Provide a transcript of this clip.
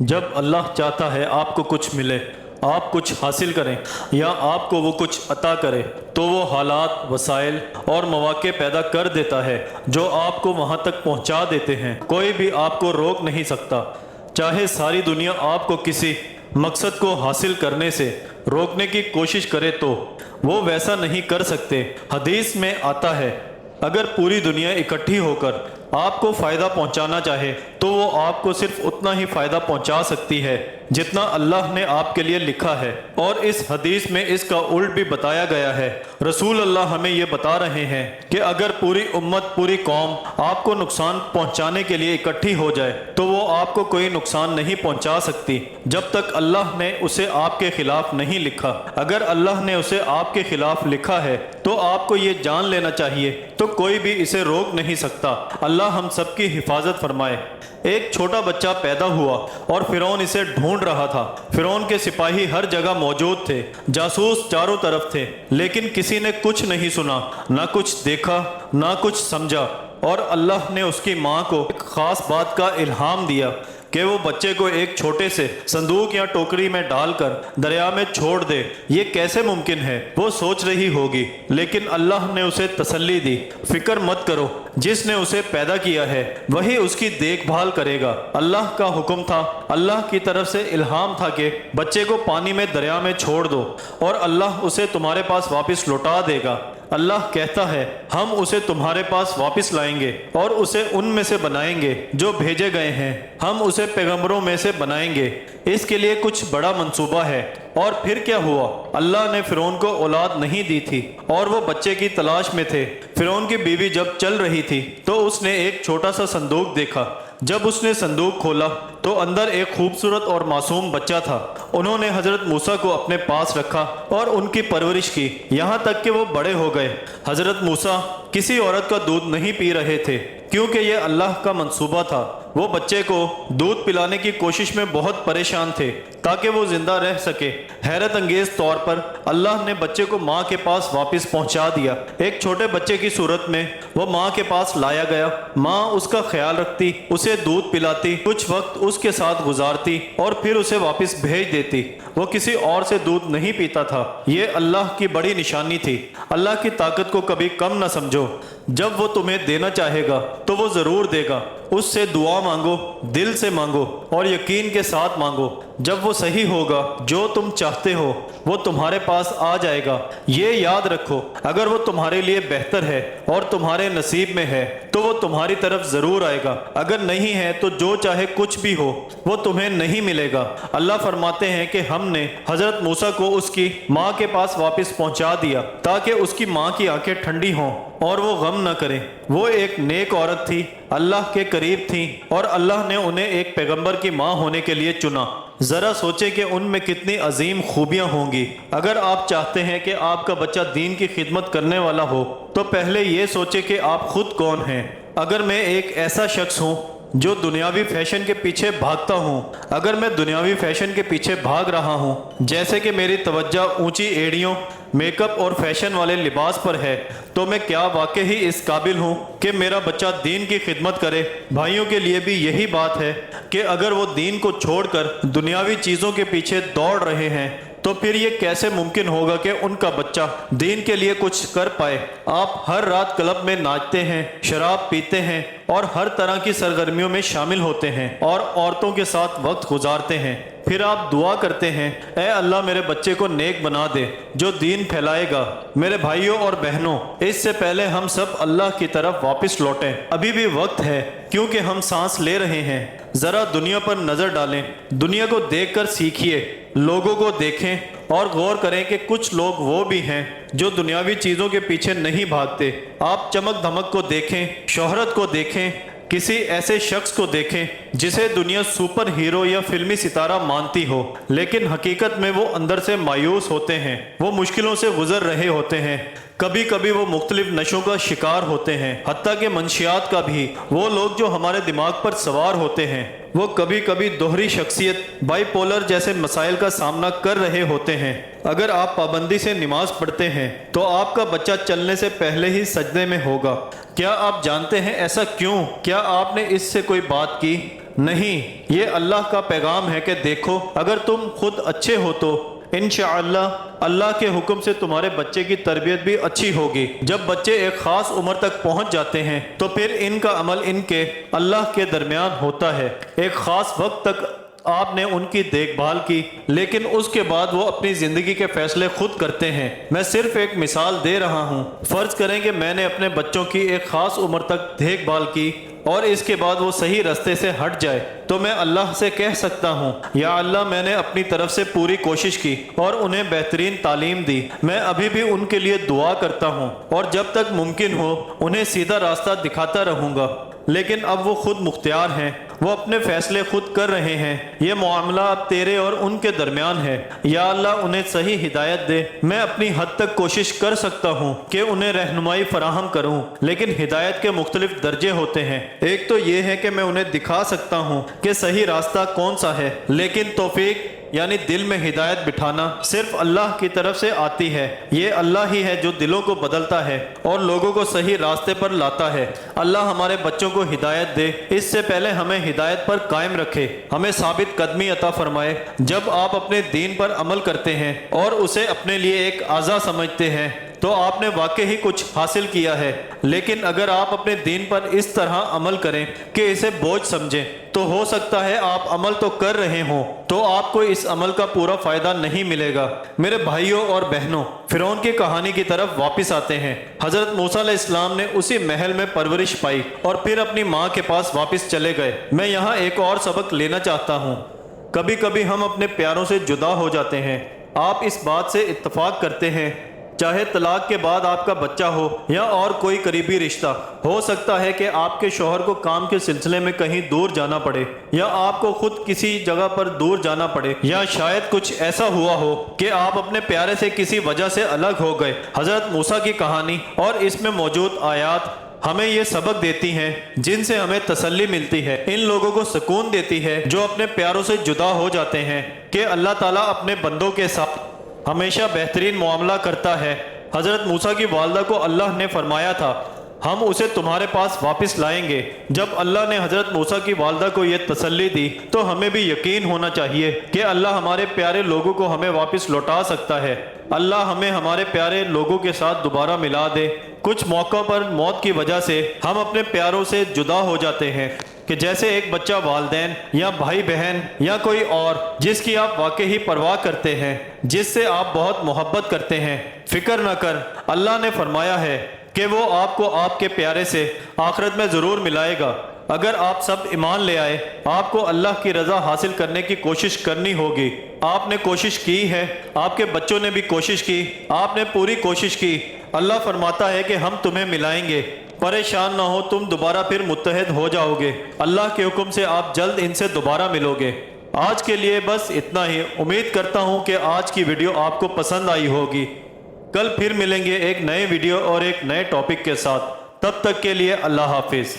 جب اللہ چاہتا ہے آپ کو کچھ ملے، آپ کچھ حاصل کریں یا آپ کو وہ کچھ عطا کرے تو وہ حالات، وسائل اور مواقع پیدا کر دیتا ہے جو آپ کو وہاں تک پہنچا دیتے ہیں۔ کوئی بھی آپ کو روک نہیں سکتا، چاہے ساری دنیا آپ کو کسی مقصد کو حاصل کرنے سے روکنے کی کوشش کرے تو وہ ویسا نہیں کر سکتے۔ حدیث میں آتا ہے اگر پوری دنیا اکٹھی ہو کر آپ کو فائدہ پہنچانا چاہے تو وہ آپ کو صرف اتنا ہی فائدہ پہنچا سکتی ہے جتنا اللہ نے آپ کے لیے لکھا ہے، اور اس حدیث میں اس کا الٹ بھی بتایا گیا ہے۔ رسول اللہ ہمیں یہ بتا رہے ہیں کہ اگر پوری امت، پوری قوم آپ کو نقصان پہنچانے کے لیے اکٹھی ہو جائے تو وہ آپ کو کوئی نقصان نہیں پہنچا سکتی جب تک اللہ نے اسے آپ کے خلاف نہیں لکھا۔ اگر اللہ نے اسے آپ کے خلاف لکھا ہے تو آپ کو یہ جان لینا چاہیے تو کوئی بھی اسے روک نہیں سکتا۔ اللہ ہم سب کی حفاظت فرمائے۔ ایک چھوٹا بچہ پیدا ہوا اور فرعون اسے ڈھونڈ رہا تھا۔ فرعون کے سپاہی ہر جگہ موجود تھے، جاسوس چاروں طرف تھے، لیکن کسی نے کچھ نہیں سنا، نہ کچھ دیکھا، نہ کچھ سمجھا۔ اور اللہ نے اس کی ماں کو ایک خاص بات کا الہام دیا کہ وہ بچے کو ایک چھوٹے سے صندوق یا ٹوکری میں ڈال کر دریا میں چھوڑ دے۔ یہ کیسے ممکن ہے؟ وہ سوچ رہی ہوگی، لیکن اللہ نے اسے تسلی دی، فکر مت کرو، جس نے اسے پیدا کیا ہے وہی اس کی دیکھ بھال کرے گا۔ اللہ کا حکم تھا، اللہ کی طرف سے الہام تھا کہ بچے کو پانی میں، دریا میں چھوڑ دو اور اللہ اسے تمہارے پاس واپس لوٹا دے گا۔ اللہ کہتا ہے ہم اسے تمہارے پاس واپس لائیں گے اور اسے ان میں سے بنائیں گے جو بھیجے گئے ہیں، ہم اسے پیغمبروں میں سے بنائیں گے۔ اس کے لیے کچھ بڑا منصوبہ ہے۔ اور پھر کیا ہوا؟ اللہ نے فرعون کو اولاد نہیں دی تھی اور وہ بچے کی تلاش میں تھے۔ فرعون کی بیوی جب چل رہی تھی تو اس نے ایک چھوٹا سا صندوق دیکھا۔ جب اس نے صندوق کھولا تو اندر ایک خوبصورت اور معصوم بچہ تھا۔ انہوں نے حضرت موسیٰ کو اپنے پاس رکھا اور ان کی پرورش کی یہاں تک کہ وہ بڑے ہو گئے۔ حضرت موسیٰ کسی عورت کا دودھ نہیں پی رہے تھے کیونکہ یہ اللہ کا منصوبہ تھا۔ وہ بچے کو دودھ پلانے کی کوشش میں بہت پریشان تھے تاکہ وہ زندہ رہ سکے۔ حیرت انگیز طور پر اللہ نے بچے کو ماں کے پاس واپس پہنچا دیا۔ ایک چھوٹے بچے کی صورت میں وہ ماں کے پاس لایا گیا۔ ماں اس کا خیال رکھتی، اسے دودھ پلاتی، کچھ وقت اس کے ساتھ گزارتی اور پھر اسے واپس بھیج دیتی۔ وہ کسی اور سے دودھ نہیں پیتا تھا۔ یہ اللہ کی بڑی نشانی تھی۔ اللہ کی طاقت کو کبھی کم نہ سمجھو۔ جب وہ تمہیں دینا چاہے گا تو وہ ضرور دے گا۔ اس سے دعا مانگو، دل سے مانگو اور یقین کے ساتھ مانگو۔ جب وہ صحیح ہوگا جو تم چاہتے ہو وہ تمہارے پاس آ جائے گا۔ یہ یاد رکھو، اگر وہ تمہارے لیے بہتر ہے اور تمہارے نصیب میں ہے تو وہ تمہاری طرف ضرور آئے گا، اگر نہیں ہے تو جو چاہے کچھ بھی ہو وہ تمہیں نہیں ملے گا۔ اللہ فرماتے ہیں کہ ہم نے حضرت موسیٰ کو اس کی ماں کے پاس واپس پہنچا دیا تاکہ اس کی ماں کی آنکھیں ٹھنڈی ہوں اور وہ غم نہ کرے۔ وہ ایک نیک عورت تھی، اللہ کے قریب تھی اور اللہ نے انہیں ایک پیغمبر کی ماں ہونے کے لیے چنا۔ ذرا سوچیں کہ ان میں کتنی عظیم خوبیاں ہوں گی۔ اگر آپ چاہتے ہیں کہ آپ کا بچہ دین کی خدمت کرنے والا ہو تو پہلے یہ سوچیں کہ آپ خود کون ہیں۔ اگر میں ایک ایسا شخص ہوں جو دنیاوی فیشن کے پیچھے بھاگتا ہوں، اگر میں دنیاوی فیشن کے پیچھے بھاگ رہا ہوں، جیسے کہ میری توجہ اونچی ایڑیوں، میک اپ اور فیشن والے لباس پر ہے، تو میں کیا واقعی اس قابل ہوں کہ میرا بچہ دین کی خدمت کرے؟ بھائیوں کے لیے بھی یہی بات ہے کہ اگر وہ دین کو چھوڑ کر دنیاوی چیزوں کے پیچھے دوڑ رہے ہیں تو پھر یہ کیسے ممکن ہوگا کہ ان کا بچہ دین کے لیے کچھ کر پائے؟ آپ ہر رات کلب میں ناچتے ہیں، شراب پیتے ہیں اور ہر طرح کی سرگرمیوں میں شامل ہوتے ہیں اور عورتوں کے ساتھ وقت گزارتے ہیں۔ پھر آپ دعا کرتے ہیں اے اللہ میرے بچے کو نیک بنا دے جو دین پھیلائے گا۔ میرے بھائیوں اور بہنوں، اس سے پہلے ہم سب اللہ کی طرف واپس لوٹیں۔ ابھی بھی وقت ہے کیونکہ ہم سانس لے رہے ہیں۔ ذرا دنیا پر نظر ڈالیں، دنیا کو دیکھ کر سیکھیے، لوگوں کو دیکھیں اور غور کریں کہ کچھ لوگ وہ بھی ہیں جو دنیاوی چیزوں کے پیچھے نہیں بھاگتے۔ آپ چمک دھمک کو دیکھیں، شہرت کو دیکھیں، کسی ایسے شخص کو دیکھیں جسے دنیا سپر ہیرو یا فلمی ستارہ مانتی ہو، لیکن حقیقت میں وہ اندر سے مایوس ہوتے ہیں۔ وہ مشکلوں سے گزر رہے ہوتے ہیں، کبھی کبھی وہ مختلف نشوں کا شکار ہوتے ہیں، حتیٰ کہ منشیات کا بھی۔ وہ لوگ جو ہمارے دماغ پر سوار ہوتے ہیں وہ کبھی کبھی دوہری شخصیت، بائی پولر جیسے مسائل کا سامنا کر رہے ہوتے ہیں۔ اگر آپ پابندی سے نماز پڑھتے ہیں تو آپ کا بچہ چلنے سے پہلے ہی سجدے میں ہوگا۔ کیا آپ جانتے ہیں ایسا کیوں؟ کیا آپ نے اس سے کوئی بات کی؟ نہیں، یہ اللہ کا پیغام ہے کہ دیکھو اگر تم خود اچھے ہو تو انشاءاللہ اللہ کے حکم سے تمہارے بچے کی تربیت بھی اچھی ہوگی۔ جب بچے ایک خاص عمر تک پہنچ جاتے ہیں تو پھر ان کا عمل ان کے اللہ کے درمیان ہوتا ہے۔ ایک خاص وقت تک آپ نے ان کی دیکھ بھال کی، لیکن اس کے بعد وہ اپنی زندگی کے فیصلے خود کرتے ہیں۔ میں صرف ایک مثال دے رہا ہوں۔ فرض کریں کہ میں نے اپنے بچوں کی ایک خاص عمر تک دیکھ بھال کی اور اس کے بعد وہ صحیح راستے سے ہٹ جائے تو میں اللہ سے کہہ سکتا ہوں یا اللہ میں نے اپنی طرف سے پوری کوشش کی اور انہیں بہترین تعلیم دی، میں ابھی بھی ان کے لیے دعا کرتا ہوں اور جب تک ممکن ہو انہیں سیدھا راستہ دکھاتا رہوں گا، لیکن اب وہ خود مختار ہیں، وہ اپنے فیصلے خود کر رہے ہیں۔ یہ معاملہ اب تیرے اور ان کے درمیان ہے، یا اللہ انہیں صحیح ہدایت دے۔ میں اپنی حد تک کوشش کر سکتا ہوں کہ انہیں رہنمائی فراہم کروں، لیکن ہدایت کے مختلف درجے ہوتے ہیں۔ ایک تو یہ ہے کہ میں انہیں دکھا سکتا ہوں کہ صحیح راستہ کون سا ہے، لیکن توفیق یعنی دل میں ہدایت بٹھانا صرف اللہ کی طرف سے آتی ہے۔ یہ اللہ ہی ہے جو دلوں کو بدلتا ہے اور لوگوں کو صحیح راستے پر لاتا ہے۔ اللہ ہمارے بچوں کو ہدایت دے، اس سے پہلے ہمیں ہدایت پر قائم رکھے، ہمیں ثابت قدمی عطا فرمائے۔ جب آپ اپنے دین پر عمل کرتے ہیں اور اسے اپنے لیے ایک اعزا سمجھتے ہیں تو آپ نے واقعی کچھ حاصل کیا ہے، لیکن اگر آپ اپنے دین پر اس طرح عمل کریں کہ اسے بوجھ سمجھیں تو ہو سکتا ہے آپ عمل تو کر رہے ہوں تو آپ کو اس عمل کا پورا فائدہ نہیں ملے گا۔ میرے بھائیوں اور بہنوں، فرعون کی کہانی کی طرف واپس آتے ہیں۔ حضرت موسیٰ علیہ السلام نے اسی محل میں پرورش پائی اور پھر اپنی ماں کے پاس واپس چلے گئے۔ میں یہاں ایک اور سبق لینا چاہتا ہوں۔ کبھی کبھی ہم اپنے پیاروں سے جدا ہو جاتے ہیں۔ آپ اس بات سے اتفاق کرتے ہیں، چاہے طلاق کے بعد آپ کا بچہ ہو یا اور کوئی قریبی رشتہ، ہو سکتا ہے کہ آپ کے شوہر کو کام کے سلسلے میں کہیں دور جانا پڑے یا آپ کو خود کسی جگہ پر دور جانا پڑے، یا شاید کچھ ایسا ہوا ہو کہ آپ اپنے پیارے سے کسی وجہ سے الگ ہو گئے۔ حضرت موسیٰ کی کہانی اور اس میں موجود آیات ہمیں یہ سبق دیتی ہیں جن سے ہمیں تسلی ملتی ہے، ان لوگوں کو سکون دیتی ہے جو اپنے پیاروں سے جدا ہو جاتے ہیں کہ اللہ تعالیٰ اپنے بندوں کے ساتھ ہمیشہ بہترین معاملہ کرتا ہے۔ حضرت موسیٰ کی والدہ کو اللہ نے فرمایا تھا ہم اسے تمہارے پاس واپس لائیں گے۔ جب اللہ نے حضرت موسیٰ کی والدہ کو یہ تسلی دی تو ہمیں بھی یقین ہونا چاہیے کہ اللہ ہمارے پیارے لوگوں کو ہمیں واپس لوٹا سکتا ہے۔ اللہ ہمیں ہمارے پیارے لوگوں کے ساتھ دوبارہ ملا دے۔ کچھ موقعوں پر موت کی وجہ سے ہم اپنے پیاروں سے جدا ہو جاتے ہیں، کہ جیسے ایک بچہ والدین یا بھائی بہن یا کوئی اور جس کی آپ واقعی پرواہ کرتے ہیں، جس سے آپ بہت محبت کرتے ہیں، فکر نہ کر، اللہ نے فرمایا ہے کہ وہ آپ کو آپ کے پیارے سے آخرت میں ضرور ملائے گا۔ اگر آپ سب ایمان لے آئے، آپ کو اللہ کی رضا حاصل کرنے کی کوشش کرنی ہوگی۔ آپ نے کوشش کی ہے، آپ کے بچوں نے بھی کوشش کی، آپ نے پوری کوشش کی۔ اللہ فرماتا ہے کہ ہم تمہیں ملائیں گے، پریشان نہ ہو، تم دوبارہ پھر متحد ہو جاؤ گے۔ اللہ کے حکم سے آپ جلد ان سے دوبارہ ملو گے۔ آج کے لیے بس اتنا ہی۔ امید کرتا ہوں کہ آج کی ویڈیو آپ کو پسند آئی ہوگی۔ کل پھر ملیں گے ایک نئے ویڈیو اور ایک نئے ٹاپک کے ساتھ۔ تب تک کے لیے اللہ حافظ۔